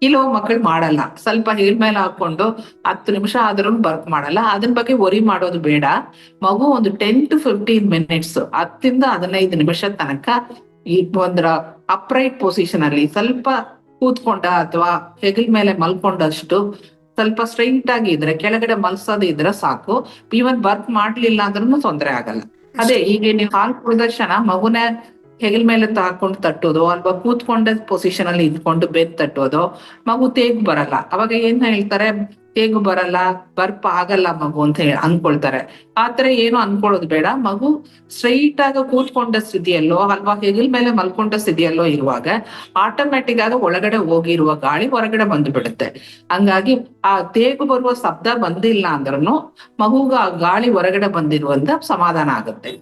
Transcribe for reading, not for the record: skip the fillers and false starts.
ಕೆಲವು ಮಕ್ಕಳು ಮಾಡಲ್ಲ, ಸ್ವಲ್ಪ ಹೆಗಲ ಮೇಲೆ ಹಾಕೊಂಡು 10 ನಿಮಿಷ ಆದ್ರೂ ವರ್ಕ್ ಮಾಡಲ್ಲ. ಅದನ್ ಬಗ್ಗೆ ವರಿ ಮಾಡೋದು ಬೇಡ. ಮಗು ಒಂದು 10 to 15 minutes, 10 ಇಂದ 15 ನಿಮಿಷ ತನಕ ಈ ಒಂದ್ರ ಅಪ್ರೈಟ್ ಪೊಸಿಷನ್ ಅಲ್ಲಿ ಸ್ವಲ್ಪ ಕೂತ್ಕೊಂಡ ಅಥವಾ ಹೆಗಲ ಮೇಲೆ ಮಲ್ಕೊಂಡಷ್ಟು ಸ್ವಲ್ಪ ಸ್ಟ್ರೈಟ್ ಆಗಿ ಇದ್ರೆ, ಕೆಳಗಡೆ ಮಲ್ಸೋದು ಇದ್ರೆ ಸಾಕು. ಇವನ್ ವರ್ಕ್ ಮಾಡ್ಲಿಲ್ಲ ಅಂದ್ರೂ ತೊಂದರೆ ಆಗಲ್ಲ. ಅದೇ ಅಷ್ಟೇ. ಈಗ ನೀವು ಹಾಲ್ ಪ್ರದರ್ಶನ ಮಗುನ ಹೆಗಲ ಮೇಲೆ ಹಾಕೊಂಡು ತಟ್ಟೋದು ಅಥವಾ ಕೂತ್ಕೊಂಡ ಪೊಸಿಷನ್ ಅಲ್ಲಿ ಇದ್ಕೊಂಡು ಬೆನ್ ತಟ್ಟೋದು, ಮಗು ತೇಗು ಬರಲ್ಲ. ಅವಾಗ ಏನ್ ಹೇಳ್ತಾರೆ, ತೇಗು ಬರಲ್ಲ, ಬರ್ಪ್ ಆಗಲ್ಲ ಮಗು ಅಂತ ಹೇಳಿ ಅನ್ಕೊಳ್ತಾರೆ. ಆತರ ಏನು ಅನ್ಕೊಳ್ಳೋದು ಬೇಡ. ಮಗು ಸ್ಟ್ರೈಟ್ ಆಗ ಕೂತ್ಕೊಂಡ ಸ್ಥಿತಿಯಲ್ಲೋ ಅಲ್ವಾ ಹೆಗಲ ಮೇಲೆ ಮಲ್ಕೊಂಡ ಸ್ಥಿತಿಯಲ್ಲೋ ಇರುವಾಗ ಆಟೋಮ್ಯಾಟಿಕ್ ಆಗಿ ಒಳಗಡೆ ಹೋಗಿರುವ ಗಾಳಿ ಹೊರಗಡೆ ಬಂದು ಬಿಡುತ್ತೆ. ಹಂಗಾಗಿ ಆ ತೇಗು ಬರುವ ಶಬ್ದ ಬಂದಿಲ್ಲ ಅಂದ್ರೂ ಮಗುಗ ಆ ಗಾಳಿ ಹೊರಗಡೆ ಬಂದಿರುವಂತ ಸಮಾಧಾನ ಆಗುತ್ತೆ.